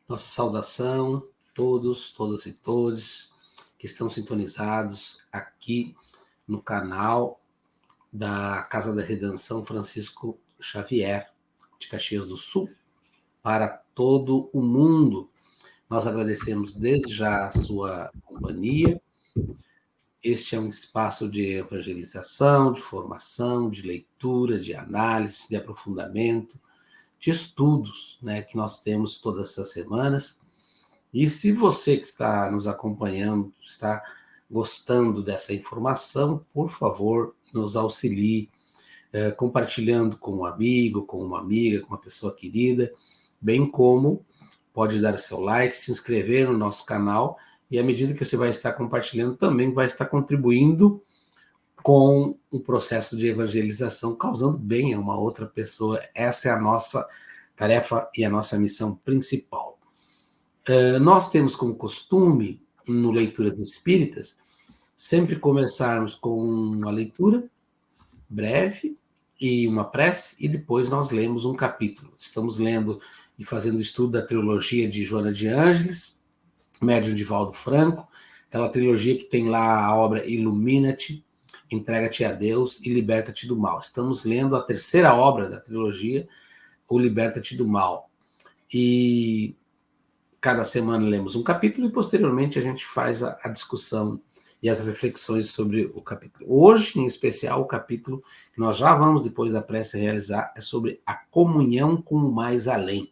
Nossa saudação, todas e todos que estão sintonizados aqui no canal da Casa da Redenção Francisco Xavier, de Caxias do Sul, para todo o mundo. Nós agradecemos desde já a sua companhia. Este é um espaço de evangelização, de formação, de leitura, de análise, de aprofundamento, de estudos, né, que nós temos todas essas semanas. E se você que está nos acompanhando, está gostando dessa informação, por favor, nos auxilie, compartilhando com um amigo, com uma amiga, com uma pessoa querida, bem como pode dar o seu like, se inscrever no nosso canal, e à medida que você vai estar compartilhando, também vai estar contribuindo com o processo de evangelização, causando bem a uma outra pessoa. Essa é a nossa tarefa e a nossa missão principal. Nós temos como costume, no Leituras Espíritas, sempre começarmos com uma leitura breve e uma prece, e depois nós lemos um capítulo. Estamos lendo e fazendo estudo da trilogia de Joana de Ângeles, Médium Divaldo Franco, aquela trilogia que tem lá a obra Ilumina-te, Entrega-te a Deus e Liberta-te do Mal. Estamos lendo a terceira obra da trilogia, o Liberta-te do Mal. E cada semana lemos um capítulo e posteriormente a gente faz a discussão e as reflexões sobre o capítulo. Hoje, em especial, o capítulo que nós já vamos, depois da prece, realizar é sobre a comunhão com o mais além.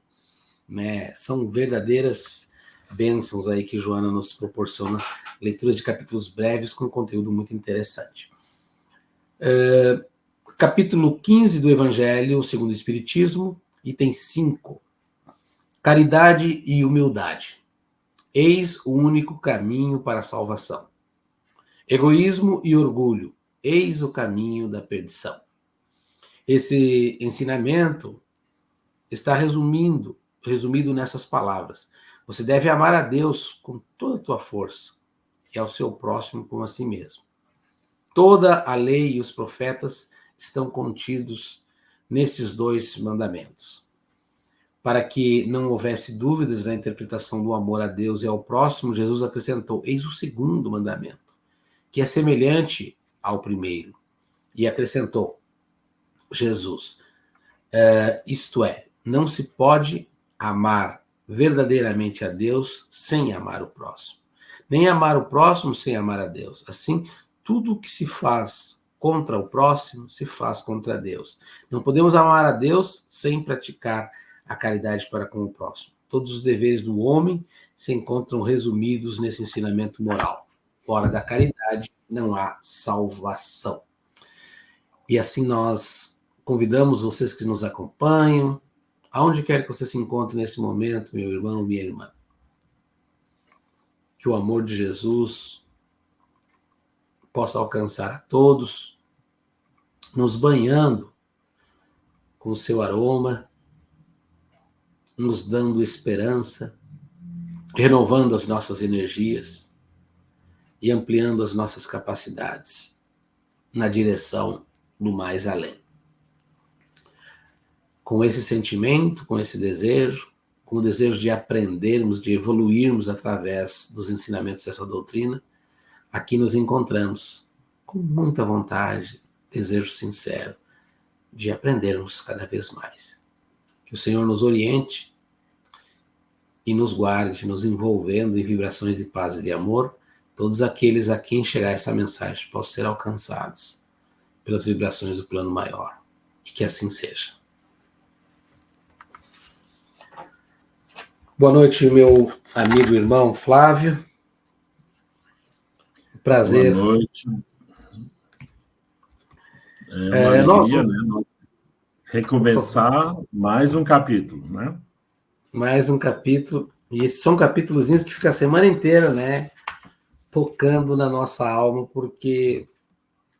Né? São verdadeiras bênçãos aí que Joana nos proporciona, leituras de capítulos breves com conteúdo muito interessante. Capítulo 15 do Evangelho segundo o Espiritismo, item 5. Caridade e humildade. Eis o único caminho para a salvação. Egoísmo e orgulho. Eis o caminho da perdição. Esse ensinamento está resumido nessas palavras. Você deve amar a Deus com toda a tua força e ao seu próximo como a si mesmo. Toda a lei e os profetas estão contidos nesses dois mandamentos. Para que não houvesse dúvidas na interpretação do amor a Deus e ao próximo, Jesus acrescentou: eis o segundo mandamento, que é semelhante ao primeiro. E acrescentou Jesus, isto é, não se pode amar verdadeiramente a Deus sem amar o próximo. Nem amar o próximo sem amar a Deus. Assim, tudo que se faz contra o próximo se faz contra Deus. Não podemos amar a Deus sem praticar a caridade para com o próximo. Todos os deveres do homem se encontram resumidos nesse ensinamento moral. Fora da caridade não há salvação. E assim nós convidamos vocês que nos acompanham, aonde quer que você se encontre nesse momento, meu irmão, minha irmã, que o amor de Jesus possa alcançar a todos, nos banhando com o seu aroma, nos dando esperança, renovando as nossas energias e ampliando as nossas capacidades na direção do mais além. Com esse sentimento, com esse desejo, com o desejo de aprendermos, de evoluirmos através dos ensinamentos dessa doutrina, aqui nos encontramos com muita vontade, desejo sincero de aprendermos cada vez mais. Que o Senhor nos oriente e nos guarde, nos envolvendo em vibrações de paz e de amor, todos aqueles a quem chegar essa mensagem possam ser alcançados pelas vibrações do plano maior. E que assim seja. Boa noite, meu amigo e irmão Flávio. Prazer. Boa noite. É uma alegria, né? Recomeçar mais um capítulo, né? Mais um capítulo. E esses são capítulozinhos que ficam a semana inteira, né? Tocando na nossa alma, porque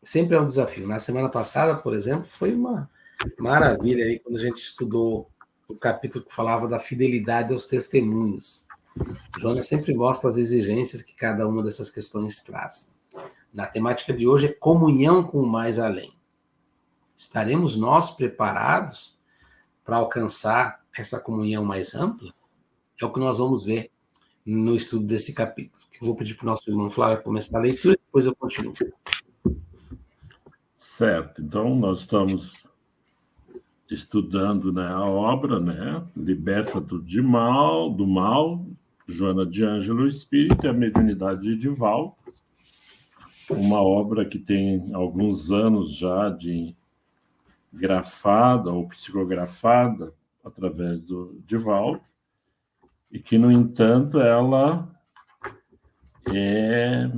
sempre é um desafio. Na semana passada, por exemplo, foi uma maravilha aí quando a gente estudou o capítulo que falava da fidelidade aos testemunhos. Joana sempre mostra as exigências que cada uma dessas questões traz. Na temática de hoje é comunhão com o mais além. Estaremos nós preparados para alcançar essa comunhão mais ampla? É o que nós vamos ver no estudo desse capítulo. Eu vou pedir para o nosso irmão Flávio começar a leitura, depois eu continuo. Certo. Então, nós estamos estudando, né, a obra, né, Liberta-te do mal, Joana de Ângelo, o Espírito e a Mediunidade de Divaldo, uma obra que tem alguns anos já de grafada ou psicografada através do Divaldo, e que, no entanto, ela é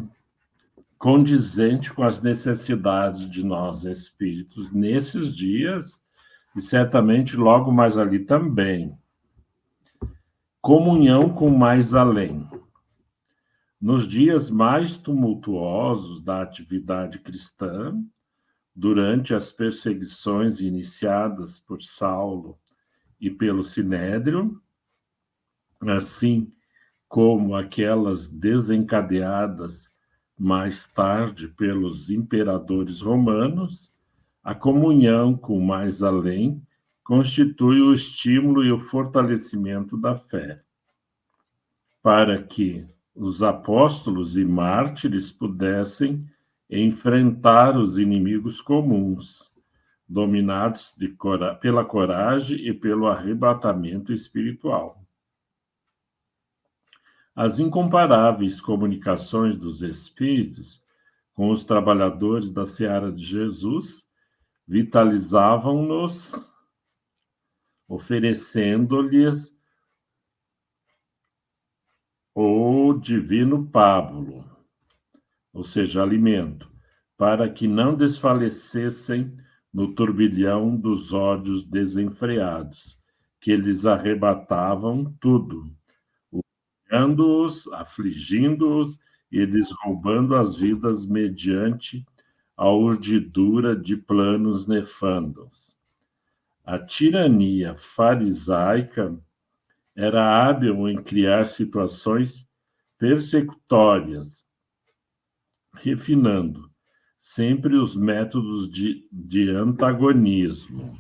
condizente com as necessidades de nós espíritos nesses dias, e certamente logo mais ali também. Comunhão com o mais além. Nos dias mais tumultuosos da atividade cristã, durante as perseguições iniciadas por Saulo e pelo Sinédrio, assim como aquelas desencadeadas mais tarde pelos imperadores romanos, a comunhão com o mais além constitui o estímulo e o fortalecimento da fé, para que os apóstolos e mártires pudessem enfrentar os inimigos comuns, dominados pela coragem e pelo arrebatamento espiritual. As incomparáveis comunicações dos espíritos com os trabalhadores da seara de Jesus vitalizavam-nos, oferecendo-lhes o divino pábulo, ou seja, alimento, para que não desfalecessem no turbilhão dos ódios desenfreados, que lhes arrebatavam tudo, humilhando-os, afligindo-os e lhes roubando as vidas mediante a urdidura de planos nefandos. A tirania farisaica era hábil em criar situações persecutórias, refinando sempre os métodos de antagonismo,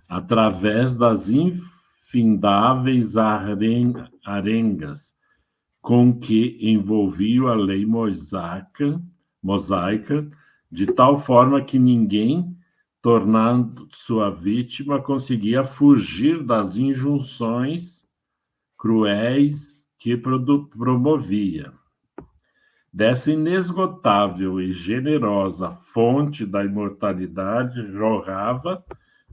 através das infindáveis arengas com que envolvia a lei mosaica, de tal forma que ninguém, tornando sua vítima, conseguia fugir das injunções cruéis que promovia. Dessa inesgotável e generosa fonte da imortalidade jorrava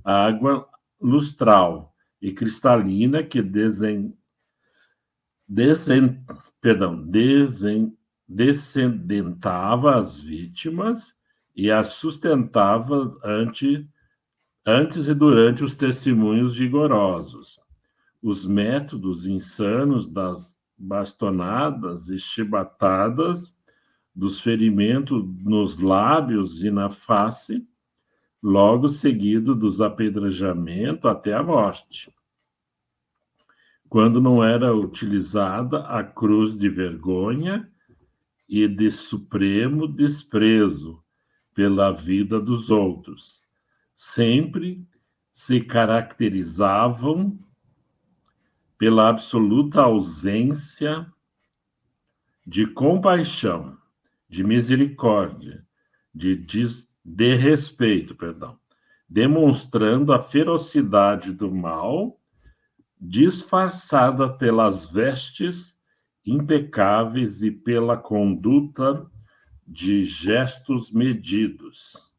a água lustral e cristalina que descendentava as vítimas e as sustentava antes e durante os testemunhos vigorosos. Os métodos insanos das bastonadas e chibatadas, dos ferimentos nos lábios e na face, logo seguido dos apedrejamentos até a morte. Quando não era utilizada a cruz de vergonha e de supremo desprezo pela vida dos outros, sempre se caracterizavam pela absoluta ausência de compaixão, de misericórdia, de respeito, demonstrando a ferocidade do mal, disfarçada pelas vestes impecáveis e pela conduta de gestos medidos.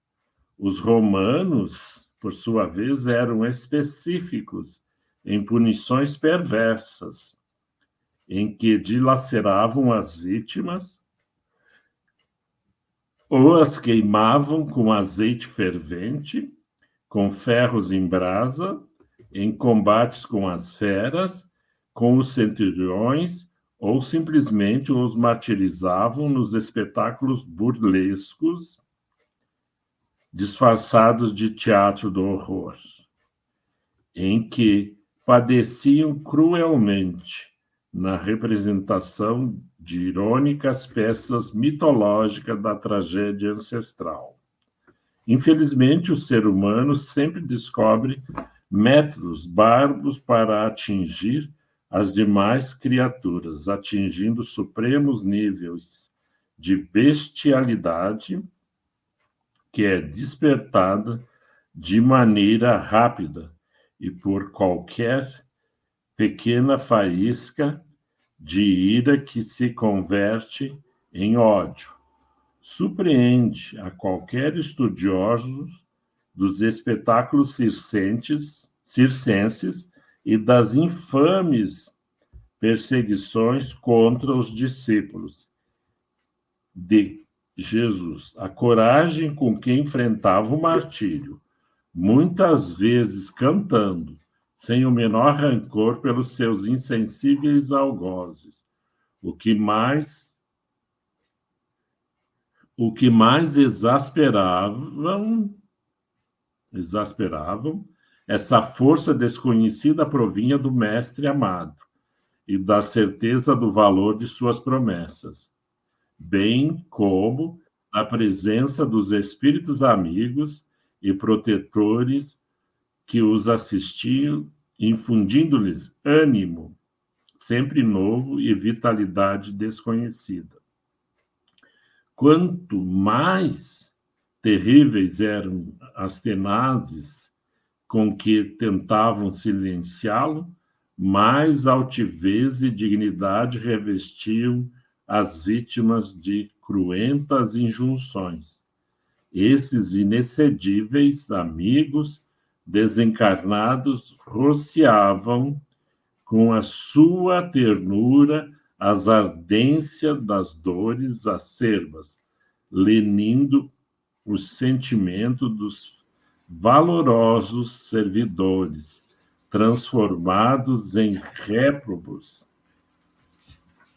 Os romanos, por sua vez, eram específicos em punições perversas, em que dilaceravam as vítimas ou as queimavam com azeite fervente, com ferros em brasa, em combates com as feras, com os centuriões, ou simplesmente os martirizavam nos espetáculos burlescos, disfarçados de teatro do horror, em que padeciam cruelmente na representação de irônicas peças mitológicas da tragédia ancestral. Infelizmente, o ser humano sempre descobre métodos bárbaros para atingir as demais criaturas, atingindo supremos níveis de bestialidade, que é despertada de maneira rápida e por qualquer pequena faísca de ira que se converte em ódio. Surpreende a qualquer estudioso dos espetáculos circenses e das infames perseguições contra os discípulos de Jesus. A coragem com que enfrentava o martírio, muitas vezes cantando, sem o menor rancor pelos seus insensíveis algozes. O que mais exasperavam, essa força desconhecida provinha do Mestre amado e da certeza do valor de suas promessas, bem como da presença dos espíritos amigos e protetores que os assistiam, infundindo-lhes ânimo sempre novo e vitalidade desconhecida. Quanto mais terríveis eram as tenazes com que tentavam silenciá-lo, mais altivez e dignidade revestiam as vítimas de cruentas injunções. Esses inexcedíveis amigos desencarnados rociavam com a sua ternura as ardências das dores acerbas, lenindo o sentimento dos valorosos servidores, transformados em réprobos,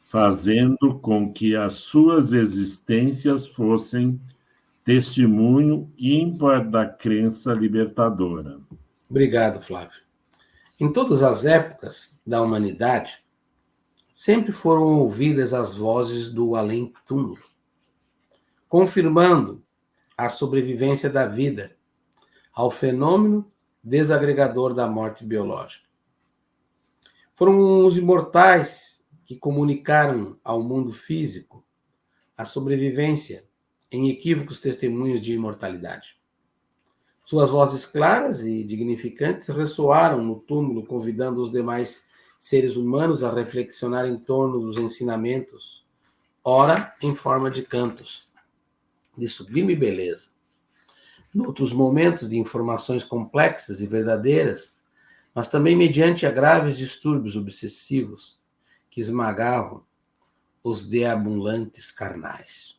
fazendo com que as suas existências fossem testemunho ímpar da crença libertadora. Obrigado, Flávio. Em todas as épocas da humanidade, sempre foram ouvidas as vozes do além-túmulo, confirmando a sobrevivência da vida ao fenômeno desagregador da morte biológica. Foram os imortais que comunicaram ao mundo físico a sobrevivência em equívocos testemunhos de imortalidade. Suas vozes claras e dignificantes ressoaram no túmulo, convidando os demais seres humanos a reflexionar em torno dos ensinamentos, ora em forma de cantos de sublime beleza. Noutros momentos de informações complexas e verdadeiras, mas também mediante a graves distúrbios obsessivos que esmagavam os deambulantes carnais,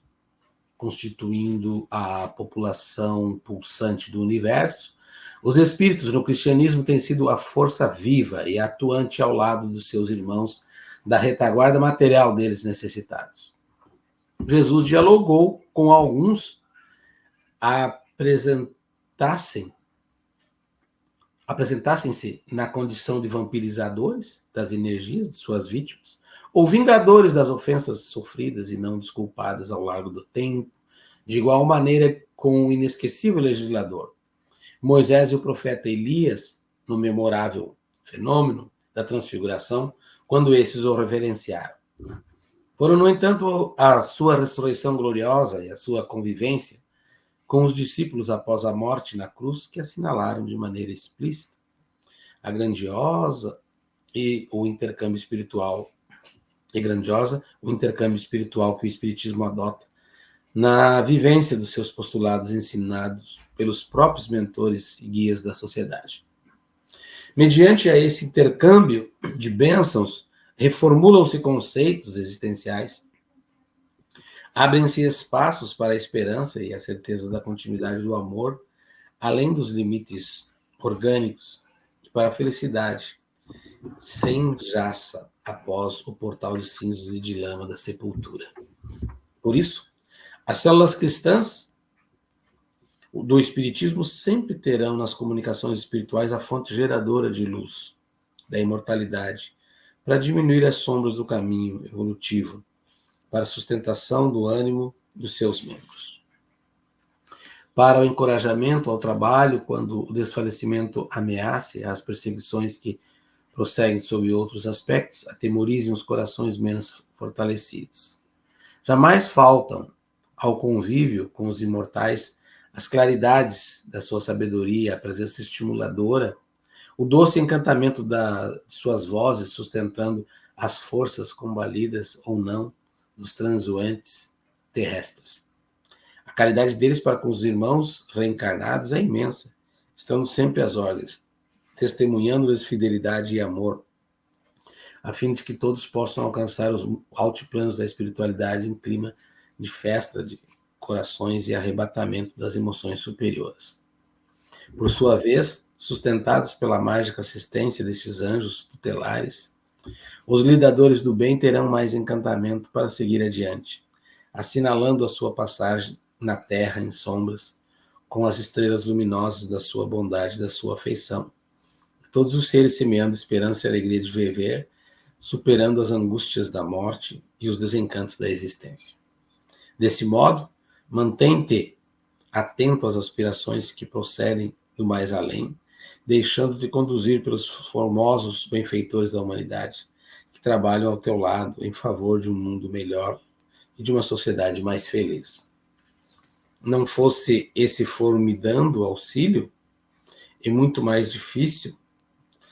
constituindo a população pulsante do universo. Os espíritos no cristianismo têm sido a força viva e atuante ao lado dos seus irmãos da retaguarda material deles necessitados. Jesus dialogou com alguns apresentassem-se na condição de vampirizadores das energias de suas vítimas, ou vingadores das ofensas sofridas e não desculpadas ao largo do tempo, de igual maneira com o inesquecível legislador, Moisés e o profeta Elias, no memorável fenômeno da transfiguração, quando esses o reverenciaram. Foram, no entanto, a sua ressurreição gloriosa e a sua convivência com os discípulos após a morte na cruz que assinalaram de maneira explícita a grandiosa o intercâmbio espiritual que o Espiritismo adota na vivência dos seus postulados ensinados pelos próprios mentores e guias da sociedade. Mediante a esse intercâmbio de bênçãos, reformulam-se conceitos existenciais, abrem-se espaços para a esperança e a certeza da continuidade do amor, além dos limites orgânicos, para a felicidade, sem jaça após o portal de cinzas e de lama da sepultura. Por isso, as células cristãs do Espiritismo sempre terão nas comunicações espirituais a fonte geradora de luz, da imortalidade, para diminuir as sombras do caminho evolutivo, para a sustentação do ânimo dos seus membros. Para o encorajamento ao trabalho, quando o desfalecimento ameace as perseguições que prosseguem sob outros aspectos, atemorizem os corações menos fortalecidos. Jamais faltam ao convívio com os imortais as claridades da sua sabedoria, a presença estimuladora, o doce encantamento de suas vozes sustentando as forças combalidas ou não dos transuantes terrestres. A caridade deles para com os irmãos reencarnados é imensa, estando sempre às ordens, testemunhando-lhes fidelidade e amor, a fim de que todos possam alcançar os altiplanos da espiritualidade em clima de festa de corações e arrebatamento das emoções superiores. Por sua vez, sustentados pela mágica assistência desses anjos tutelares, os lidadores do bem terão mais encantamento para seguir adiante, assinalando a sua passagem na terra em sombras, com as estrelas luminosas da sua bondade e da sua afeição. Todos os seres semeando esperança e alegria de viver, superando as angústias da morte e os desencantos da existência. Desse modo, mantém-te atento às aspirações que procedem do mais além, deixando-te conduzir pelos formosos benfeitores da humanidade, que trabalham ao teu lado em favor de um mundo melhor e de uma sociedade mais feliz. Não fosse esse foro me dando auxílio, e muito mais difícil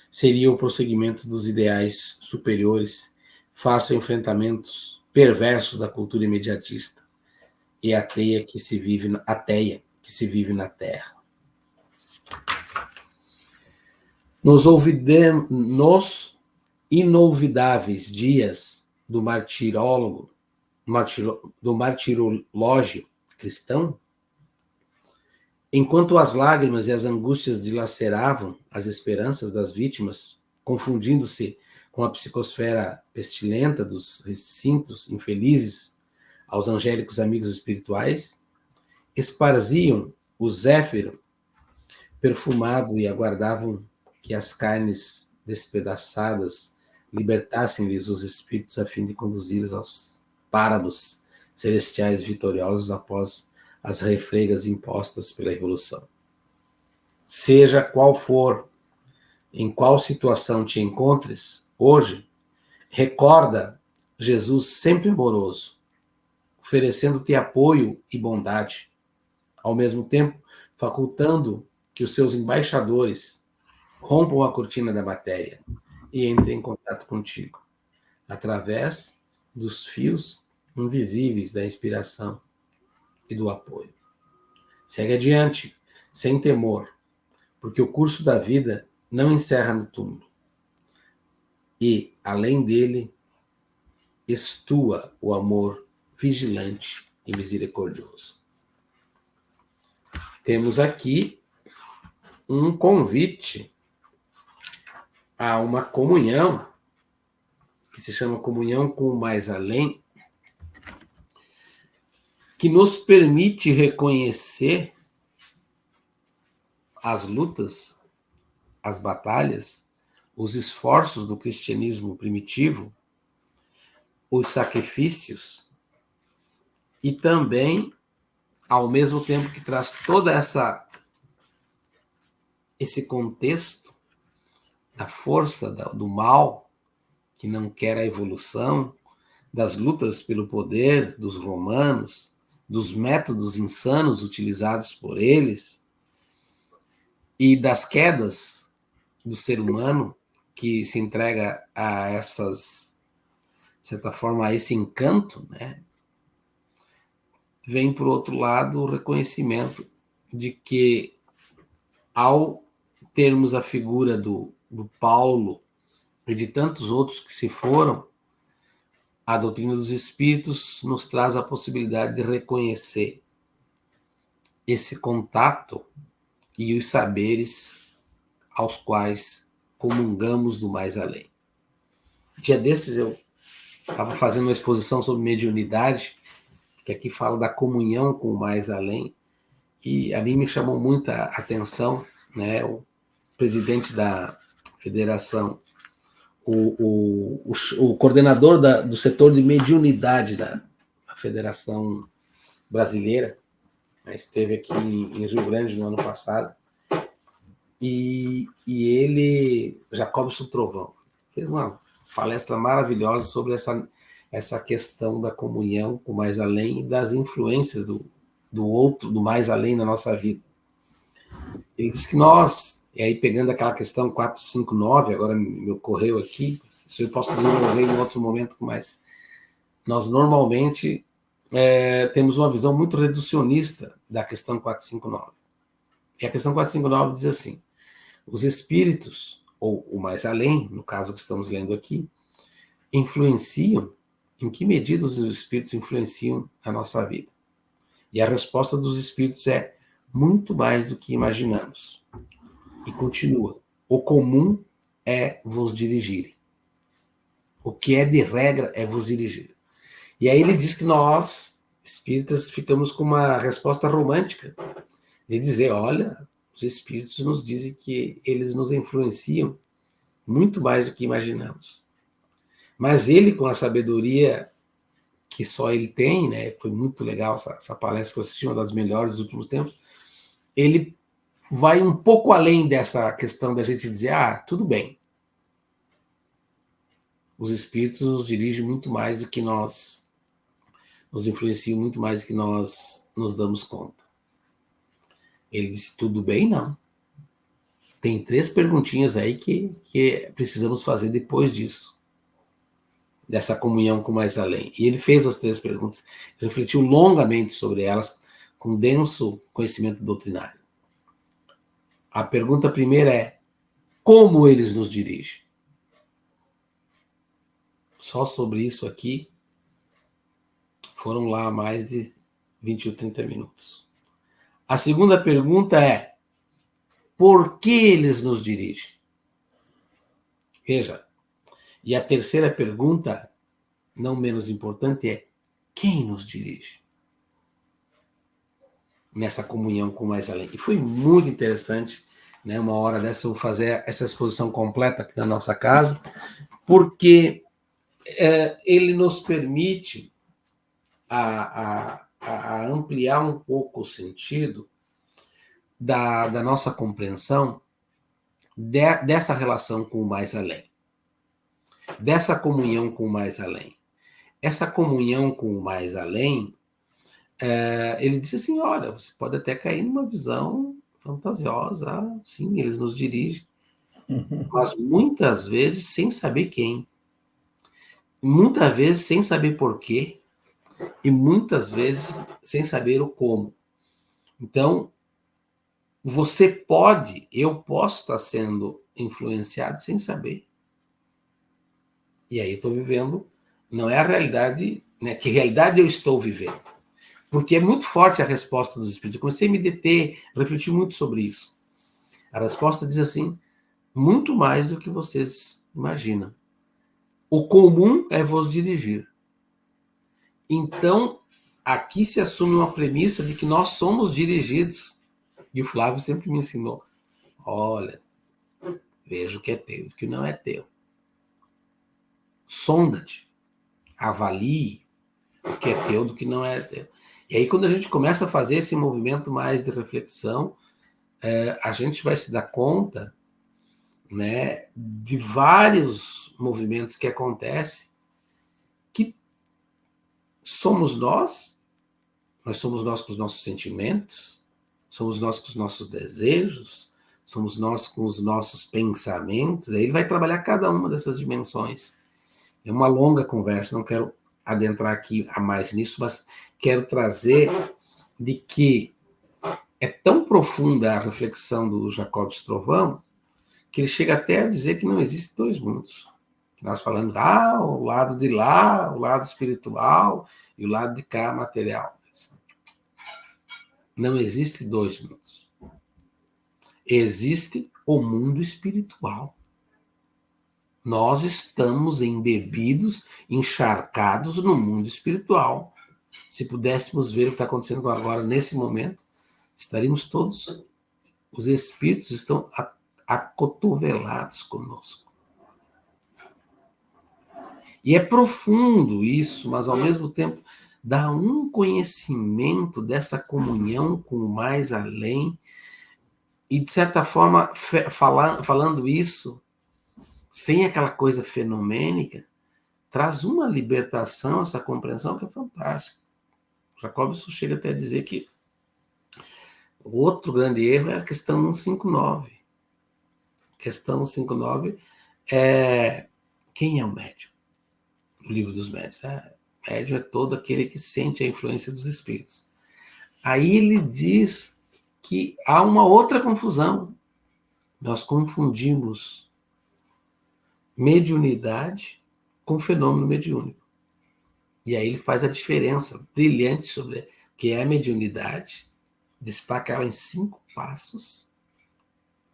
seria o prosseguimento dos ideais superiores face a enfrentamentos perversos da cultura imediatista e a teia que se vive na Terra. Nos inolvidáveis dias do martirológio cristão, enquanto as lágrimas e as angústias dilaceravam as esperanças das vítimas, confundindo-se com a psicosfera pestilenta dos recintos infelizes aos angélicos amigos espirituais, esparziam o zéfiro perfumado e aguardavam que as carnes despedaçadas libertassem-lhes os espíritos a fim de conduzi-los aos páramos celestiais vitoriosos após as refregas impostas pela evolução. Seja qual for, em qual situação te encontres, hoje, recorda Jesus sempre amoroso, oferecendo-te apoio e bondade, ao mesmo tempo facultando que os seus embaixadores rompam a cortina da matéria e entrem em contato contigo, através dos fios invisíveis da inspiração e do apoio. Segue adiante, sem temor, porque o curso da vida não encerra no túmulo. E, além dele, estua o amor vigilante e misericordioso. Temos aqui um convite a uma comunhão, que se chama Comunhão com o Mais Além, que nos permite reconhecer as lutas, as batalhas, os esforços do cristianismo primitivo, os sacrifícios, e também, ao mesmo tempo que traz toda esse contexto da força do mal, que não quer a evolução, das lutas pelo poder dos romanos, dos métodos insanos utilizados por eles e das quedas do ser humano que se entrega a essas, de certa forma, a esse encanto, né? Vem, por outro lado, o reconhecimento de que, ao termos a figura do Paulo e de tantos outros que se foram, a doutrina dos espíritos nos traz a possibilidade de reconhecer esse contato e os saberes aos quais comungamos do mais além. Dia desses eu estava fazendo uma exposição sobre mediunidade, que aqui fala da comunhão com o mais além, e a mim me chamou muita atenção, né, o presidente da federação, o coordenador do setor de mediunidade da Federação Brasileira, esteve aqui em Rio Grande no ano passado, e ele, Jacobson Trovão, fez uma palestra maravilhosa sobre essa questão da comunhão com o mais além e das influências do outro, do mais além na nossa vida. Ele diz que nós, e aí pegando aquela questão 459, agora me ocorreu aqui, isso eu posso desenvolver em outro momento, mas nós normalmente temos uma visão muito reducionista da questão 459. E a questão 459 diz assim: os espíritos, ou o mais além, no caso que estamos lendo aqui, influenciam, em que medida os espíritos influenciam a nossa vida? E a resposta dos espíritos é muito mais do que imaginamos. E continua: o comum é vos dirigirem. O que é de regra é vos dirigir. E aí ele diz que nós, espíritas, ficamos com uma resposta romântica de dizer: olha, os espíritos nos dizem que eles nos influenciam muito mais do que imaginamos. Mas ele, com a sabedoria que só ele tem, né? Foi muito legal essa palestra que eu assisti, uma das melhores dos últimos tempos. Ele vai um pouco além dessa questão da gente dizer: tudo bem. Os espíritos nos dirigem muito mais do que nós, nos influenciam muito mais do que nós nos damos conta. Ele disse: tudo bem, não. Tem 3 perguntinhas aí que precisamos fazer depois disso, dessa comunhão com o mais além. E ele fez as 3 perguntas, refletiu longamente sobre elas, com denso conhecimento doutrinário. A pergunta primeira é: como eles nos dirigem? Só sobre isso aqui foram lá mais de 20 ou 30 minutos. A segunda pergunta é: por que eles nos dirigem? Veja. E a terceira pergunta, não menos importante, é: quem nos dirige? Nessa comunhão com o mais além. E foi muito interessante, né? Uma hora dessa eu vou fazer essa exposição completa aqui na nossa casa, porque ele nos permite a ampliar um pouco o sentido da nossa compreensão dessa relação com o mais além, dessa comunhão com o mais além. Essa comunhão com o mais além, ele disse assim: olha, você pode até cair numa visão fantasiosa, sim, eles nos dirigem, mas muitas vezes sem saber quem, muitas vezes sem saber porquê, e muitas vezes sem saber o como. Então, eu posso estar sendo influenciado sem saber. E aí eu estou vivendo, não é a realidade, né? Que realidade eu estou vivendo? Porque é muito forte a resposta dos espíritos. Eu comecei a me deter, refletir muito sobre isso. A resposta diz assim: muito mais do que vocês imaginam. O comum é vos dirigir. Então, aqui se assume uma premissa de que nós somos dirigidos. E o Flávio sempre me ensinou: olha, veja o que é teu e o que não é teu. Sonda-te, avalie o que é teu do que não é teu. E aí, quando a gente começa a fazer esse movimento mais de reflexão, a gente vai se dar conta, né, de vários movimentos que acontecem, que somos nós somos nós com os nossos sentimentos, somos nós com os nossos desejos, somos nós com os nossos pensamentos. Aí ele vai trabalhar cada uma dessas dimensões. É uma longa conversa, não quero adentrar aqui a mais nisso, mas quero trazer de que é tão profunda a reflexão do Jacobson Trovão que ele chega até a dizer que não existem 2 mundos. Nós falamos, o lado de lá, o lado espiritual, e o lado de cá, material. Não existe 2 mundos. Existe o mundo espiritual. Nós estamos embebidos, encharcados no mundo espiritual. Se pudéssemos ver o que está acontecendo agora, nesse momento, estaríamos todos, os espíritos estão acotovelados conosco. E é profundo isso, mas ao mesmo tempo dá um conhecimento dessa comunhão com o mais além E, de certa forma, falando isso, sem aquela coisa fenomênica, traz uma libertação, essa compreensão que é fantástica. Jacobson chega até a dizer que o outro grande erro é a questão 159. A questão 159 é quem é o médium? No livro dos médiuns. Médium é todo aquele que sente a influência dos espíritos. Aí ele diz que há uma outra confusão. Nós confundimos mediunidade com fenômeno mediúnico. E aí ele faz a diferença brilhante sobre o que é a mediunidade, destaca ela em 5 passos,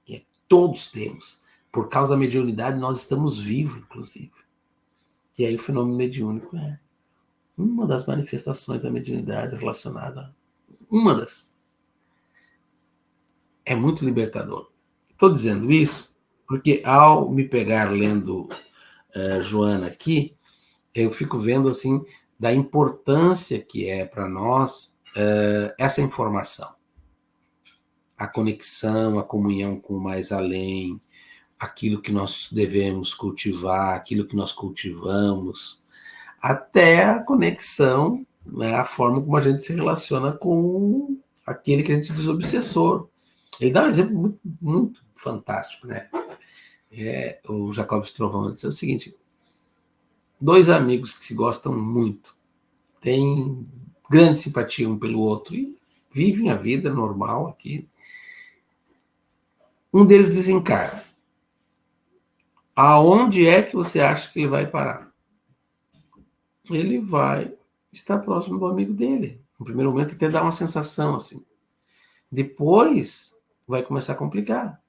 que todos temos. Por causa da mediunidade, nós estamos vivos, inclusive. E aí o fenômeno mediúnico é uma das manifestações da mediunidade relacionada. Uma das. É muito libertador. Estou dizendo isso porque, ao me pegar lendo Joana aqui, eu fico vendo assim da importância que é para nós essa informação. A conexão, a comunhão com o mais além, aquilo que nós devemos cultivar, aquilo que nós cultivamos, até a conexão, né, a forma como a gente se relaciona com aquele que a gente diz obsessor. Ele dá um exemplo muito, muito fantástico, né? O Jacob Trovão diz o seguinte: 2 amigos que se gostam muito, têm grande simpatia um pelo outro e vivem a vida normal aqui. Um deles desencarna. Aonde é que você acha que ele vai parar? Ele vai estar próximo do amigo dele. No primeiro momento até dá uma sensação assim. Depois vai começar a complicar.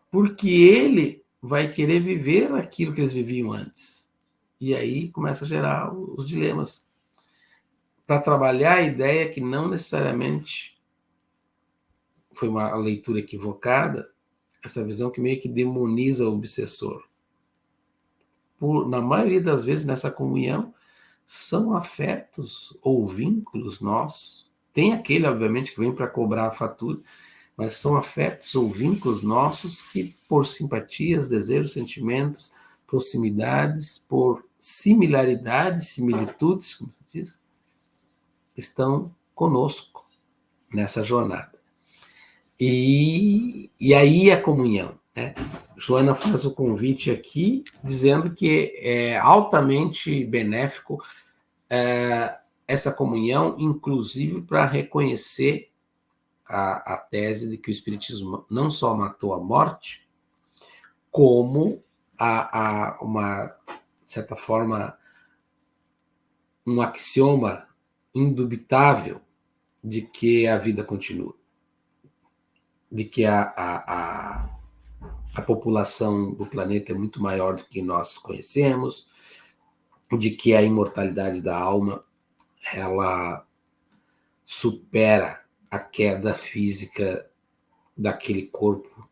Porque ele vai querer viver aquilo que eles viviam antes. E aí começa a gerar os dilemas. Para trabalhar a ideia que não necessariamente foi uma leitura equivocada, essa visão que meio que demoniza o obsessor. Na maioria das vezes, nessa comunhão, são afetos ou vínculos nossos. Tem aquele, obviamente, que vem para cobrar a fatura, mas são afetos ou vínculos nossos que, por simpatias, desejos, sentimentos, proximidades, por similaridades, similitudes, como se diz, estão conosco nessa jornada. E aí a comunhão, né? Joana faz o convite aqui, dizendo que é altamente benéfico essa comunhão, inclusive para reconhecer a tese de que o Espiritismo não só matou a morte, como uma, de certa forma, um axioma indubitável de que a vida continua, de que a população do planeta é muito maior do que nós conhecemos, de que a imortalidade da alma ela supera a queda física daquele corpo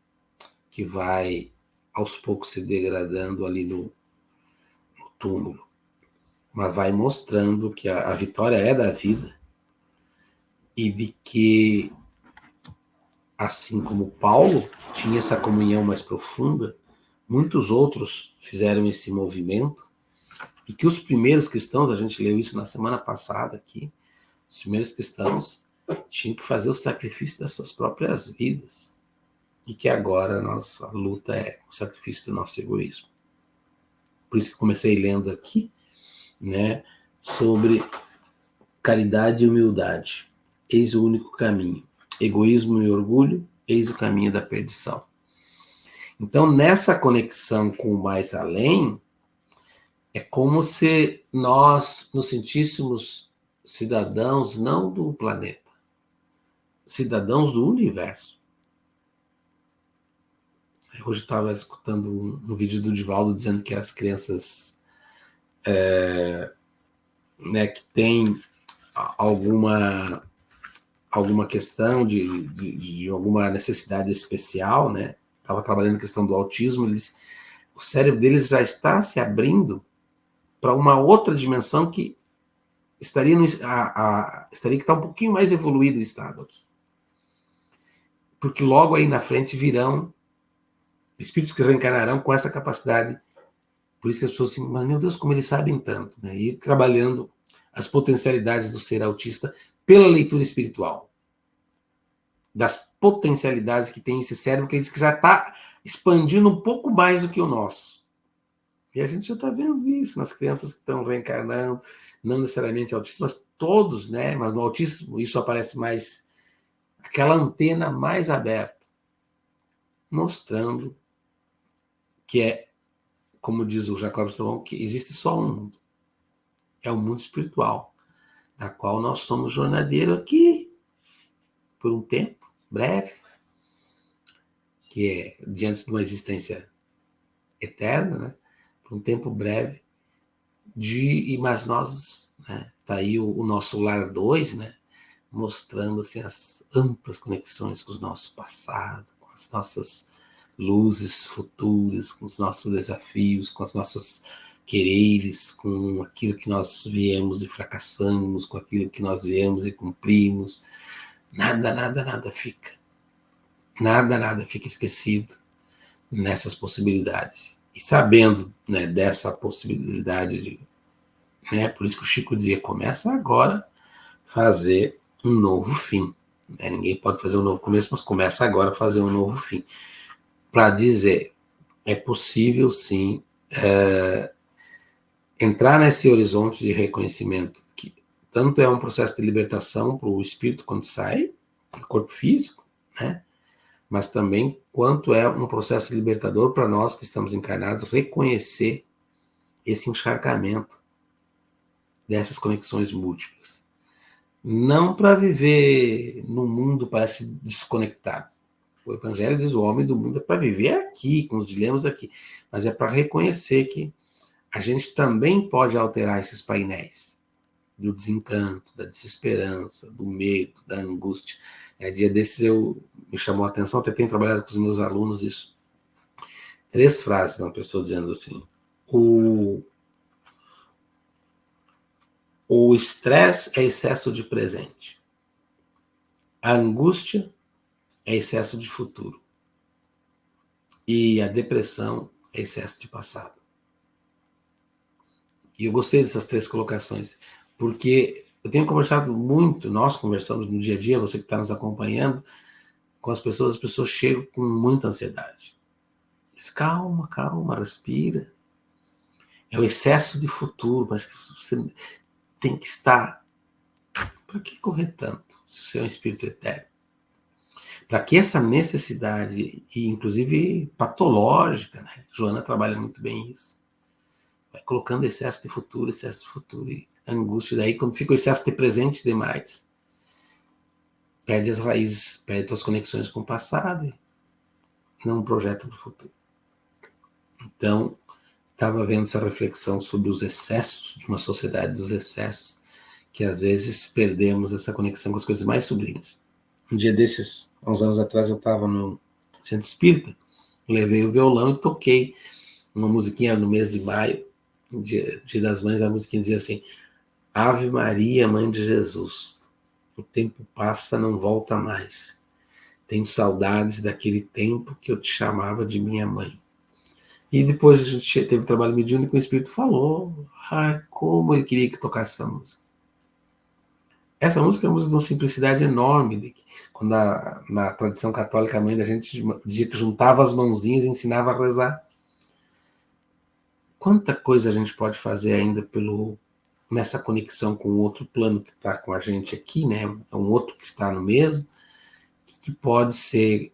que vai aos poucos se degradando ali no túmulo, mas vai mostrando que a vitória é da vida e de que, assim como Paulo tinha essa comunhão mais profunda, muitos outros fizeram esse movimento e que os primeiros cristãos, a gente leu isso na semana passada aqui, os primeiros cristãos tinham que fazer o sacrifício das suas próprias vidas e que agora a nossa luta é o sacrifício do nosso egoísmo. Por isso que comecei lendo aqui, né, sobre caridade e humildade. Eis o único caminho. Egoísmo e orgulho, eis o caminho da perdição. Então, nessa conexão com o mais além, é como se nós nos sentíssemos cidadãos não do planeta, cidadãos do universo. Hoje eu estava escutando um vídeo do Divaldo dizendo que as crianças né, que têm alguma questão de alguma necessidade especial, né? Estava trabalhando a questão do autismo, o cérebro deles já está se abrindo para uma outra dimensão que estaria que está um pouquinho mais evoluído o estado aqui. porque logo aí na frente virão espíritos que reencarnarão com essa capacidade. Por isso que as pessoas assim, mas meu Deus, como eles sabem tanto, né? E trabalhando as potencialidades do ser autista pela leitura espiritual, das potencialidades que tem esse cérebro, que ele diz que já está expandindo um pouco mais do que o nosso. E a gente já está vendo isso nas crianças que estão reencarnando, não necessariamente autistas, mas todos, né? Mas no autismo isso aparece mais, aquela antena mais aberta, mostrando que é, como diz o Jacob Strom, que existe só um mundo. É o mundo espiritual, da qual nós somos jornadeiros aqui, por um tempo breve, que é diante de uma existência eterna, né? Por um tempo breve, mas nós, né? Tá aí o nosso lar 2, né? Mostrando assim, as amplas conexões com o nosso passado, com as nossas luzes futuras, com os nossos desafios, com as nossas quereres, com aquilo que nós viemos e fracassamos, com aquilo que nós viemos e cumprimos. Nada fica. Nada fica esquecido nessas possibilidades. E sabendo, né, dessa possibilidade, né, por isso que o Chico dizia, começa agora a fazer um novo fim. Né? Ninguém pode fazer um novo começo, mas começa agora a fazer um novo fim. Para dizer, é possível sim entrar nesse horizonte de reconhecimento, que tanto é um processo de libertação para o espírito quando sai do corpo físico, né? Mas também quanto é um processo libertador para nós que estamos encarnados reconhecer esse encharcamento dessas conexões múltiplas. Não para viver num mundo parece desconectado. O Evangelho diz o homem do mundo é para viver aqui, com os dilemas aqui, mas é para reconhecer que a gente também pode alterar esses painéis do desencanto, da desesperança, do medo, da angústia. Dia desses me chamou a atenção, até tenho trabalhado com os meus alunos isso. 3 frases de uma pessoa dizendo assim, o estresse é excesso de presente. A angústia é excesso de futuro. E a depressão é excesso de passado. E eu gostei dessas 3 colocações, porque eu tenho conversado muito, nós conversamos no dia a dia, você que está nos acompanhando, com as pessoas chegam com muita ansiedade. Diz, calma, respira. É o excesso de futuro, mas você tem que estar. Para que correr tanto, se você é um espírito eterno? Para que essa necessidade, e inclusive patológica, né? Joana trabalha muito bem isso. Vai colocando excesso de futuro e angústia. Daí, quando fica o excesso de presente demais, perde as raízes, perde as conexões com o passado e não projeta para o futuro. Então, estava vendo essa reflexão sobre os excessos, de uma sociedade dos excessos, que às vezes perdemos essa conexão com as coisas mais sublimes. Um dia desses, há uns anos atrás, eu estava no centro espírita, levei o violão e toquei uma musiquinha no mês de maio, no dia das mães, a musiquinha dizia assim, Ave Maria, Mãe de Jesus, o tempo passa, não volta mais. Tenho saudades daquele tempo que eu te chamava de minha mãe. E depois a gente teve trabalho mediúnico e o Espírito falou, como ele queria que tocasse essa música. Essa música é uma música de uma simplicidade enorme, quando na tradição católica a mãe da gente dizia que juntava as mãozinhas e ensinava a rezar. Quanta coisa a gente pode fazer ainda nessa conexão com o outro plano que está com a gente aqui, né? É um outro que está no mesmo, que pode ser,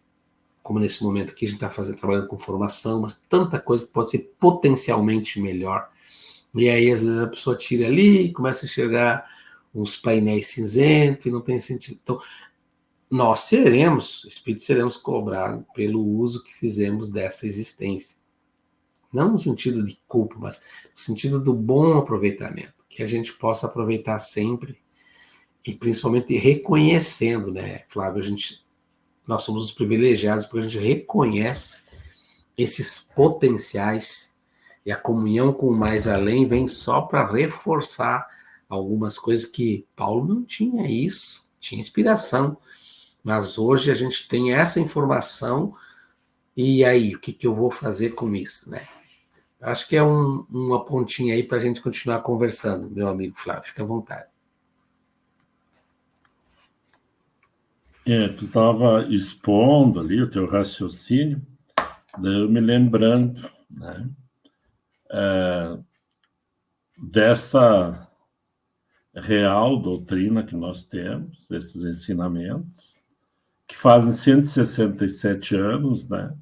como nesse momento aqui a gente está trabalhando com formação, mas tanta coisa que pode ser potencialmente melhor. E aí, às vezes, a pessoa tira ali e começa a enxergar uns painéis cinzentos e não tem sentido. Então, nós espíritos seremos cobrados pelo uso que fizemos dessa existência. Não no sentido de culpa, mas no sentido do bom aproveitamento, que a gente possa aproveitar sempre e principalmente reconhecendo, né, Flávio, nós somos os privilegiados porque a gente reconhece esses potenciais e a comunhão com o mais além vem só para reforçar algumas coisas que Paulo não tinha isso, tinha inspiração, Mas hoje a gente tem essa informação, e aí, o que eu vou fazer com isso, né? Acho que é uma pontinha aí para a gente continuar conversando, meu amigo Flávio, fica à vontade. Tu estava expondo ali o teu raciocínio, daí eu me lembrando, né, dessa real doutrina que nós temos, esses ensinamentos, que fazem 167 anos, né,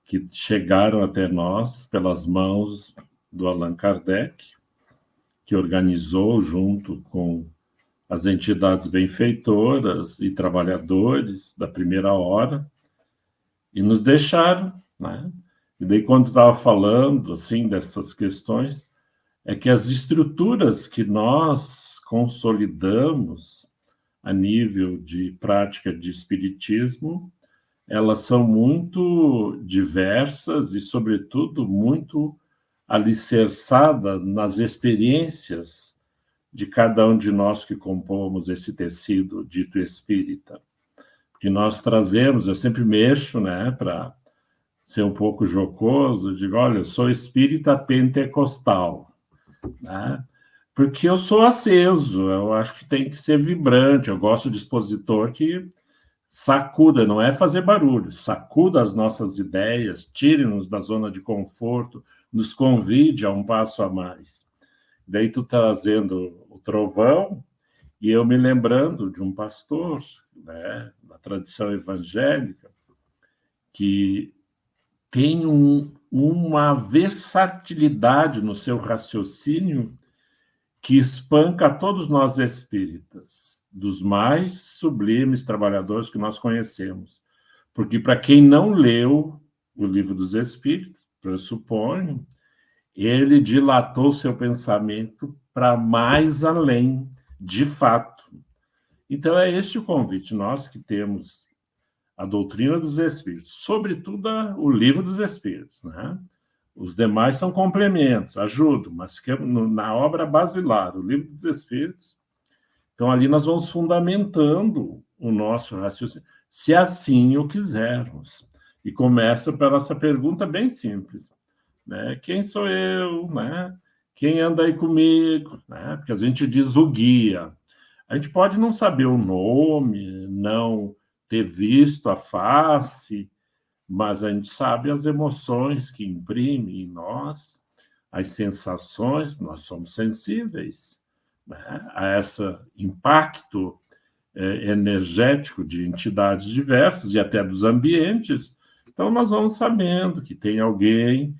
que chegaram até nós pelas mãos do Allan Kardec, que organizou junto com as entidades benfeitoras e trabalhadores da primeira hora, e nos deixaram, né? E daí, quando estava falando, assim, dessas questões, é que as estruturas que nós consolidamos a nível de prática de espiritismo, elas são muito diversas e, sobretudo, muito alicerçadas nas experiências de cada um de nós que compomos esse tecido dito espírita. Que nós trazemos, eu sempre mexo, né, para ser um pouco jocoso, digo, olha, eu sou espírita pentecostal, né? Porque eu sou aceso, eu acho que tem que ser vibrante, eu gosto de expositor que sacuda, não é fazer barulho, sacuda as nossas ideias, tire-nos da zona de conforto, nos convide a um passo a mais. Daí tu trazendo o trovão, e eu me lembrando de um pastor, né, da tradição evangélica, que tem uma versatilidade no seu raciocínio que espanca a todos nós espíritas, dos mais sublimes trabalhadores que nós conhecemos. Porque para quem não leu o Livro dos Espíritos, pressuponho, ele dilatou seu pensamento para mais além, de fato. Então, é este o convite. Nós que temos a doutrina dos Espíritos, sobretudo o Livro dos Espíritos, né? Os demais são complementos, ajudam, mas na obra basilar, o Livro dos Espíritos, então ali nós vamos fundamentando o nosso raciocínio, se assim o quisermos. E começa pela essa pergunta bem simples, né? Quem sou eu, né? Quem anda aí comigo, né? Porque a gente diz o guia. A gente pode não saber o nome, não ter visto a face, mas a gente sabe as emoções que imprime em nós, as sensações, nós somos sensíveis, né, a esse impacto energético de entidades diversas e até dos ambientes. Então, nós vamos sabendo que tem alguém,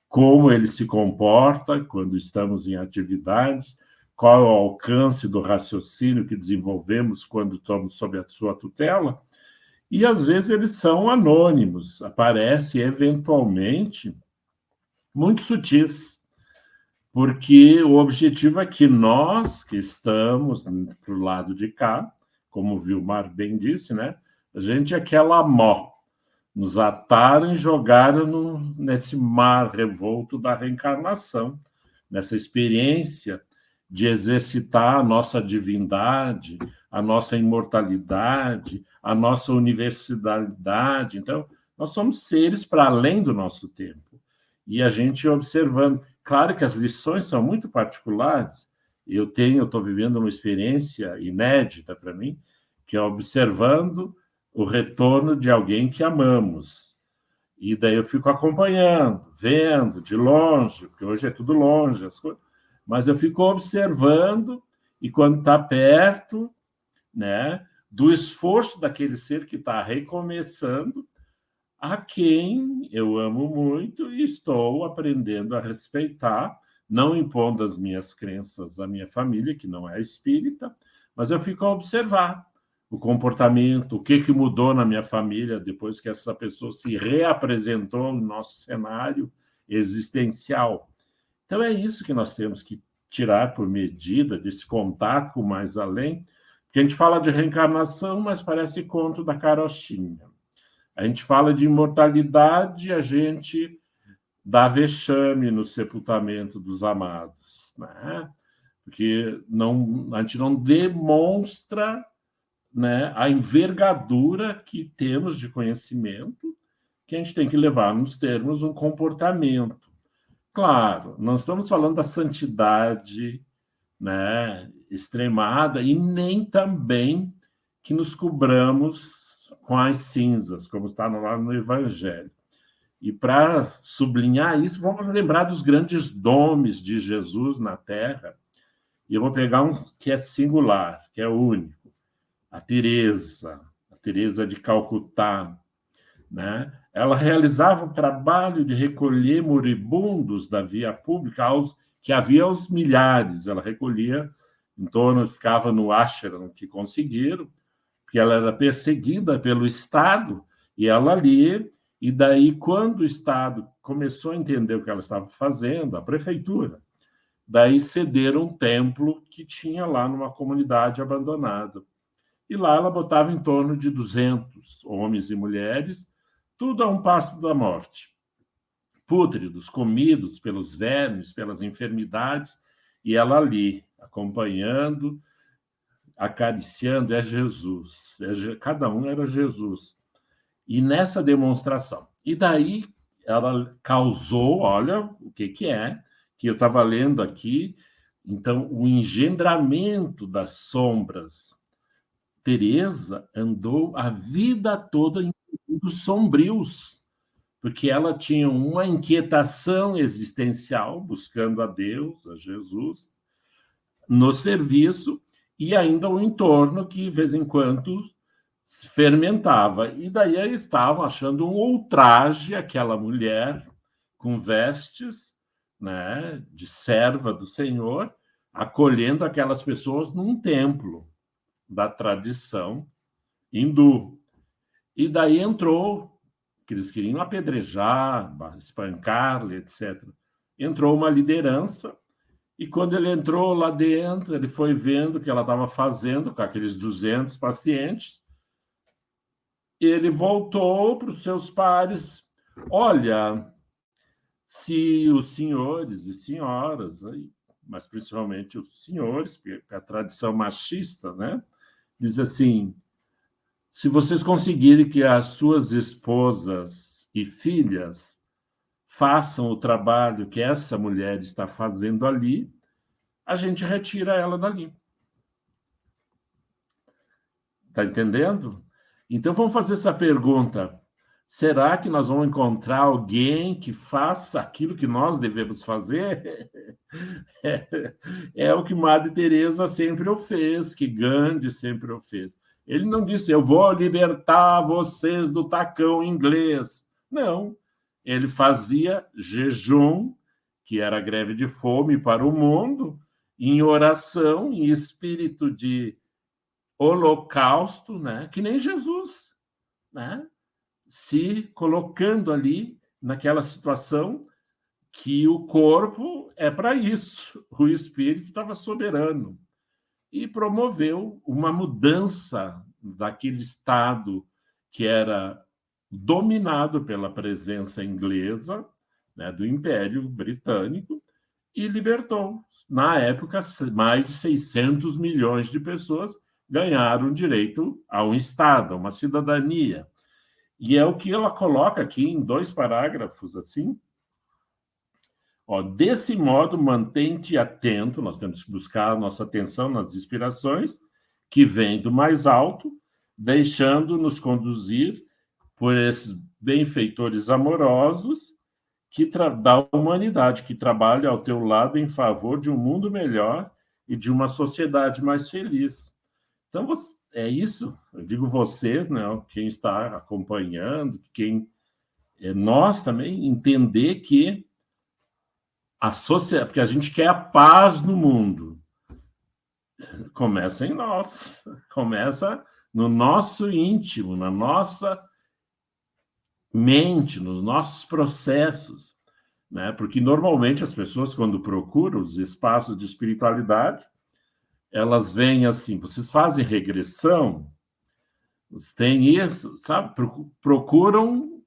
como ele se comporta quando estamos em atividades, qual é o alcance do raciocínio que desenvolvemos quando estamos sob a sua tutela. E, às vezes, eles são anônimos, aparecem eventualmente muito sutis, porque o objetivo é que nós, que estamos para o lado de cá, como o Vilmar bem disse, né? A gente é aquela mó, nos ataram e jogaram nesse mar revolto da reencarnação, nessa experiência de exercitar a nossa divindade, a nossa imortalidade, a nossa universalidade. Então, nós somos seres para além do nosso tempo. E a gente observando. Claro que as lições são muito particulares. Eu estou vivendo uma experiência inédita para mim, que é observando o retorno de alguém que amamos. E daí eu fico acompanhando, vendo, de longe, porque hoje é tudo longe, as coisas, mas eu fico observando, e quando está perto, né, do esforço daquele ser que está recomeçando, a quem eu amo muito e estou aprendendo a respeitar, não impondo as minhas crenças à minha família, que não é espírita, mas eu fico a observar o comportamento, o que mudou na minha família depois que essa pessoa se reapresentou no nosso cenário existencial. Então, é isso que nós temos que tirar por medida desse contato com o mais além, porque a gente fala de reencarnação, mas parece conto da carochinha. A gente fala de imortalidade, a gente dá vexame no sepultamento dos amados, né? Porque a gente não demonstra né, a envergadura que temos de conhecimento, que a gente tem que levar nos termos um comportamento. Claro, não estamos falando da santidade, né, extremada, e nem também que nos cobramos com as cinzas, como está lá no Evangelho. E para sublinhar isso, vamos lembrar dos grandes nomes de Jesus na Terra. E eu vou pegar um que é singular, que é único. A Teresa de Calcutá, né? Ela realizava o trabalho de recolher moribundos da via pública, que havia aos milhares. Ela recolhia em torno, ficava no ashram que conseguiram, porque ela era perseguida pelo Estado, e ela ali. E daí, quando o Estado começou a entender o que ela estava fazendo, a prefeitura, daí cederam um templo que tinha lá numa comunidade abandonada. E lá ela botava em torno de 200 homens e mulheres, tudo a um passo da morte. Pútridos, comidos pelos vermes, pelas enfermidades, e ela ali, acompanhando, acariciando, é Jesus. Cada um era Jesus. E nessa demonstração. E daí ela causou, olha o que é, que eu estava lendo aqui, então, o engendramento das sombras. Teresa andou a vida toda em períodos sombrios, porque ela tinha uma inquietação existencial, buscando a Deus, a Jesus, no serviço, e ainda o entorno que, de vez em quando, fermentava. E daí eles estavam achando um ultraje aquela mulher com vestes, né, de serva do Senhor, acolhendo aquelas pessoas num templo da tradição hindu. E daí entrou, que eles queriam apedrejar, espancar, etc. Entrou uma liderança, e quando ele entrou lá dentro, ele foi vendo o que ela estava fazendo com aqueles 200 pacientes, ele voltou para os seus pares. Olha, se os senhores e senhoras, mas principalmente os senhores, porque a tradição machista, né, diz assim: se vocês conseguirem que as suas esposas e filhas façam o trabalho que essa mulher está fazendo ali, a gente retira ela dali. Está entendendo? Então, vamos fazer essa pergunta. Será que nós vamos encontrar alguém que faça aquilo que nós devemos fazer? É o que Madre Teresa sempre o fez, que Gandhi sempre o fez. Ele não disse, eu vou libertar vocês do tacão inglês. Não. Ele fazia jejum, que era greve de fome para o mundo, em oração, em espírito de holocausto, né? Que nem Jesus, né? Se colocando ali naquela situação que o corpo é para isso, o espírito estava soberano, e promoveu uma mudança daquele estado que era dominado pela presença inglesa, né, do Império Britânico, e libertou. Na época, mais de 600 milhões de pessoas ganharam direito a um Estado, a uma cidadania. E é o que ela coloca aqui em 2 parágrafos, assim. Ó, desse modo, mantém-te atento, nós temos que buscar a nossa atenção nas inspirações, que vêm do mais alto, deixando-nos conduzir por esses benfeitores amorosos da humanidade, que trabalham ao teu lado em favor de um mundo melhor e de uma sociedade mais feliz. Então, é isso, eu digo vocês, né, quem está acompanhando, nós também, entender que a sociedade, porque a gente quer a paz no mundo, começa em nós, começa no nosso íntimo, na nossa mente, nos nossos processos, né? Porque normalmente as pessoas, quando procuram os espaços de espiritualidade, elas vêm assim, vocês fazem regressão, vocês têm isso, sabe? Procuram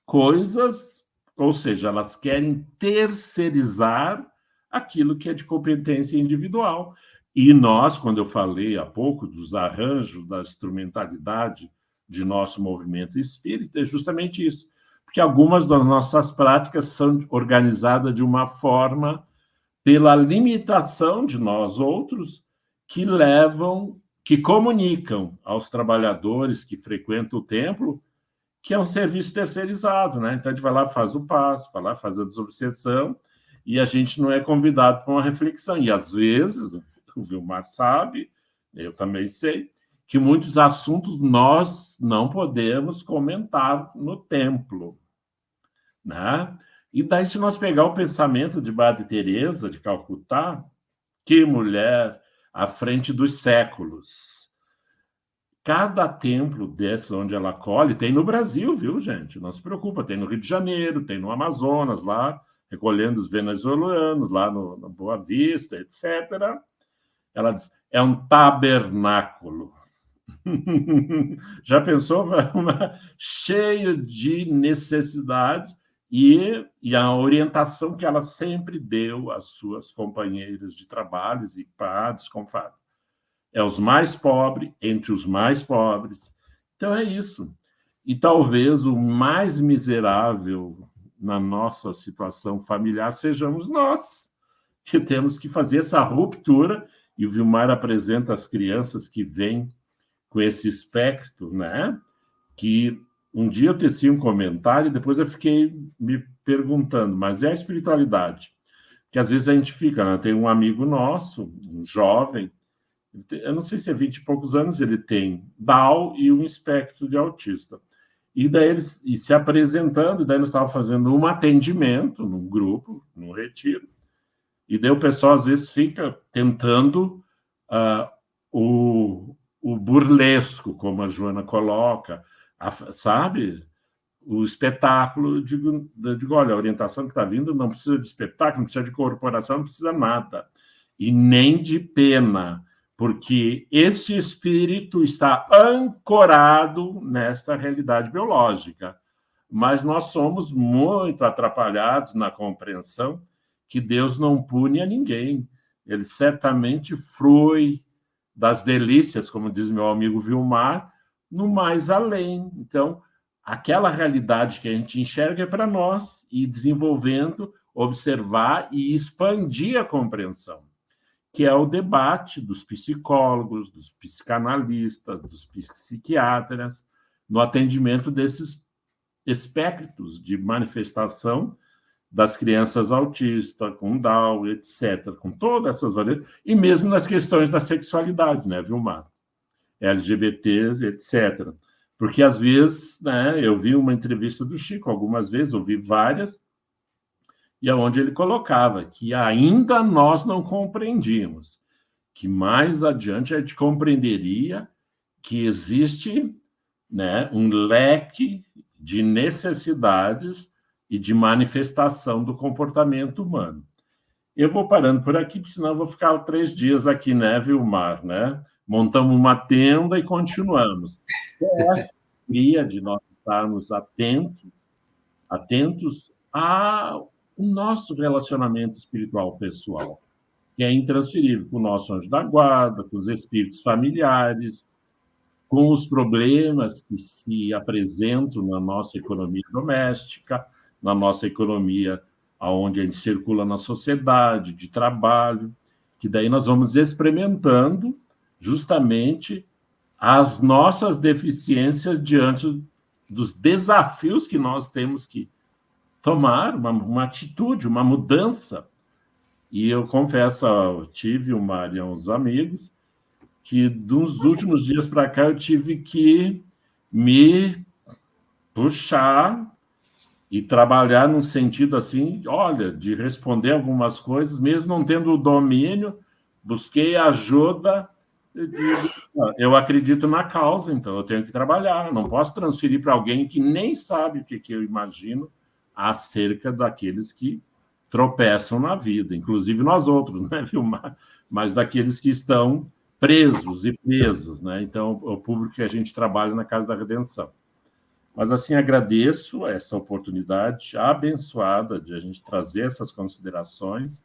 coisas, ou seja, elas querem terceirizar aquilo que é de competência individual. E nós, quando eu falei há pouco dos arranjos, da instrumentalidade de nosso movimento espírita, é justamente isso. Porque algumas das nossas práticas são organizadas de uma forma pela limitação de nós outros que levam, que comunicam aos trabalhadores que frequentam o templo que é um serviço terceirizado, né? Então a gente vai lá, faz o passo, vai lá, faz a desobsessão, e a gente não é convidado para uma reflexão. E às vezes, o Vilmar sabe, eu também sei, que muitos assuntos nós não podemos comentar no templo, né? E daí, se nós pegar o pensamento de Madre Teresa de Calcutá, que mulher à frente dos séculos. Cada templo desse onde ela acolhe, tem no Brasil, viu, gente? Não se preocupa, tem no Rio de Janeiro, tem no Amazonas, lá, recolhendo os venezuelanos, lá no Boa Vista, etc. Ela diz, é um tabernáculo. Já pensou? Cheio de necessidades e a orientação que ela sempre deu às suas companheiras de trabalhos e padres, confrades. É os mais pobres, entre os mais pobres. Então é isso. E talvez o mais miserável na nossa situação familiar sejamos nós, que temos que fazer essa ruptura. E o Vilmar apresenta as crianças que vêm com esse espectro, né? Que um dia eu teci um comentário e depois eu fiquei me perguntando, mas é a espiritualidade? Que às vezes a gente fica, né? Tem um amigo nosso, um jovem, eu não sei se é 20 e poucos anos, ele tem Down e um espectro de autista. E daí ele se apresentando, daí nós estávamos fazendo um atendimento num grupo, num retiro, e daí o pessoal às vezes fica tentando o burlesco, como a Joana coloca, sabe? O espetáculo, eu digo, olha, a orientação que está vindo não precisa de espetáculo, não precisa de corporação, não precisa nada. E nem de pena, porque esse espírito está ancorado nesta realidade biológica. Mas nós somos muito atrapalhados na compreensão que Deus não pune a ninguém. Ele certamente frui das delícias, como diz meu amigo Vilmar, no mais além. Então, aquela realidade que a gente enxerga é para nós, e desenvolvendo, observar e expandir a compreensão, que é o debate dos psicólogos, dos psicanalistas, dos psiquiatras, no atendimento desses espectros de manifestação das crianças autistas, com Down, etc., com todas essas variantes, e mesmo nas questões da sexualidade, né, Vilmar? LGBTs, etc. Porque, às vezes, né, eu vi uma entrevista do Chico, algumas vezes, ouvi várias, e onde ele colocava que ainda nós não compreendíamos, que mais adiante a gente compreenderia que existe, né, um leque de necessidades e de manifestação do comportamento humano. Eu vou parando por aqui, porque senão eu vou ficar 3 dias aqui, né, Vilmar, né? Montamos uma tenda e continuamos. Essa alegria de nós estarmos atentos ao nosso relacionamento espiritual pessoal, que é intransferível com o nosso anjo da guarda, com os espíritos familiares, com os problemas que se apresentam na nossa economia doméstica, na nossa economia onde a gente circula na sociedade, de trabalho, que daí nós vamos experimentando justamente as nossas deficiências diante dos desafios que nós temos que tomar, uma atitude, uma mudança. E eu confesso, eu tive uns amigos que, dos últimos dias para cá, eu tive que me puxar e trabalhar num sentido assim, olha, de responder algumas coisas, mesmo não tendo o domínio, busquei ajuda. Eu acredito na causa, então eu tenho que trabalhar. Não posso transferir para alguém que nem sabe o que eu imagino acerca daqueles que tropeçam na vida, inclusive nós outros, né, Vilmar? Mas daqueles que estão presos e presos, né? Então, o público que a gente trabalha na Casa da Redenção. Mas, assim, agradeço essa oportunidade abençoada de a gente trazer essas considerações,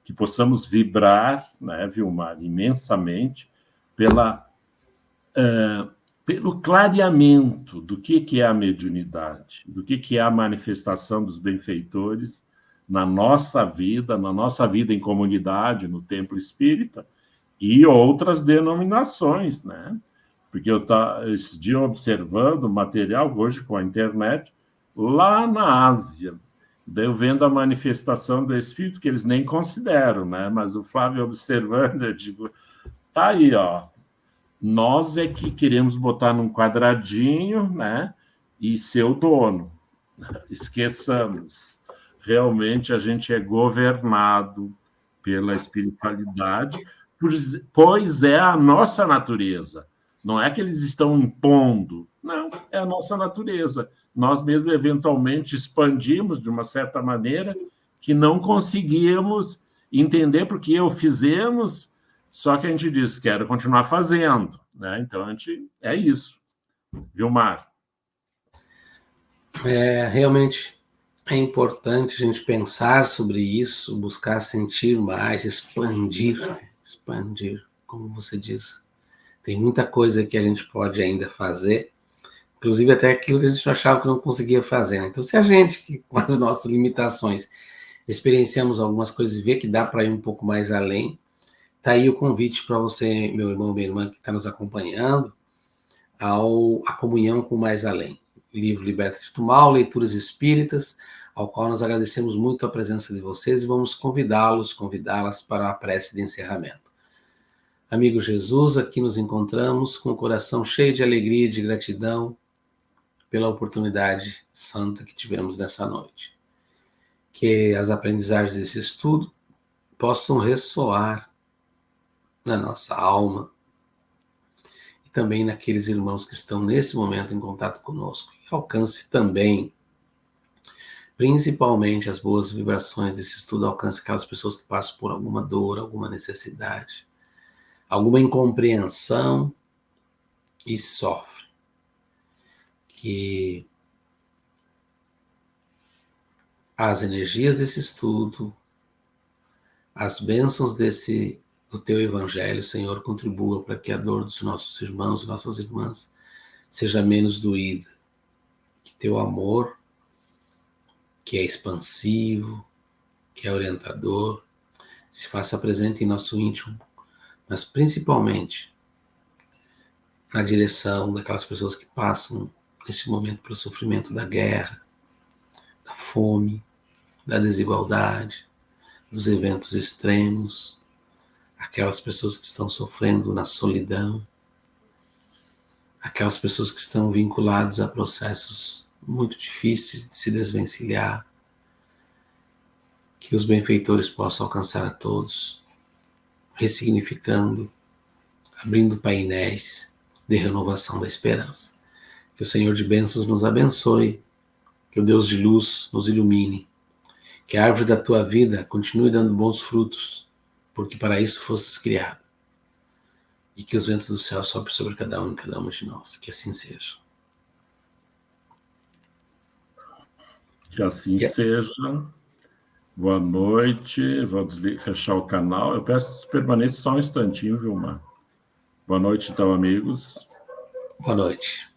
que possamos vibrar, né, Vilmar, imensamente pelo clareamento do que é a mediunidade, do que é a manifestação dos benfeitores na nossa vida em comunidade, no templo espírita, e outras denominações, né? Porque esse dia observando o material, hoje com a internet, lá na Ásia, daí eu vendo a manifestação do Espírito, que eles nem consideram, né? Mas o Flávio observando, eu digo, tá aí, ó, nós é que queremos botar num quadradinho, né? E ser o dono. Esqueçamos. Realmente a gente é governado pela espiritualidade, pois é a nossa natureza. Não é que eles estão impondo, não, é a nossa natureza. Nós mesmos, eventualmente, expandimos de uma certa maneira que não conseguíamos entender porque o fizemos, só que a gente diz, quero continuar fazendo, né? Então, a gente é isso. Vilmar? Realmente é importante a gente pensar sobre isso, buscar sentir mais, expandir, como você diz. Tem muita coisa que a gente pode ainda fazer, inclusive até aquilo que a gente achava que não conseguia fazer, né? Então, se a gente, que, com as nossas limitações, experienciamos algumas coisas e vê que dá para ir um pouco mais além, tá aí o convite para você, meu irmão, minha irmã, que está nos acompanhando, a comunhão com o mais além. Livro Liberta-te do Mal, Leituras Espíritas, ao qual nós agradecemos muito a presença de vocês e vamos convidá-las para a prece de encerramento. Amigo Jesus, aqui nos encontramos com o coração cheio de alegria e de gratidão pela oportunidade santa que tivemos nessa noite. Que as aprendizagens desse estudo possam ressoar na nossa alma e também naqueles irmãos que estão nesse momento em contato conosco. E alcance também, principalmente, as boas vibrações desse estudo, alcance aquelas pessoas que passam por alguma dor, alguma necessidade, alguma incompreensão e sofrem. Que as energias desse estudo, as bênçãos do teu evangelho, Senhor, contribuam para que a dor dos nossos irmãos e nossas irmãs seja menos doída. Que teu amor, que é expansivo, que é orientador, se faça presente em nosso íntimo, mas principalmente na direção daquelas pessoas que passam nesse momento pelo sofrimento da guerra, da fome, da desigualdade, dos eventos extremos, aquelas pessoas que estão sofrendo na solidão, aquelas pessoas que estão vinculadas a processos muito difíceis de se desvencilhar, que os benfeitores possam alcançar a todos, ressignificando, abrindo painéis de renovação da esperança. Que o Senhor de bênçãos nos abençoe, que o Deus de luz nos ilumine, que a árvore da tua vida continue dando bons frutos, porque para isso fostes criado, e que os ventos do céu soprem sobre cada um e cada uma de nós. Que assim seja. Que assim seja. Boa noite. Vou fechar o canal. Eu peço que permaneça só um instantinho, Vilmar. Boa noite, então, amigos. Boa noite.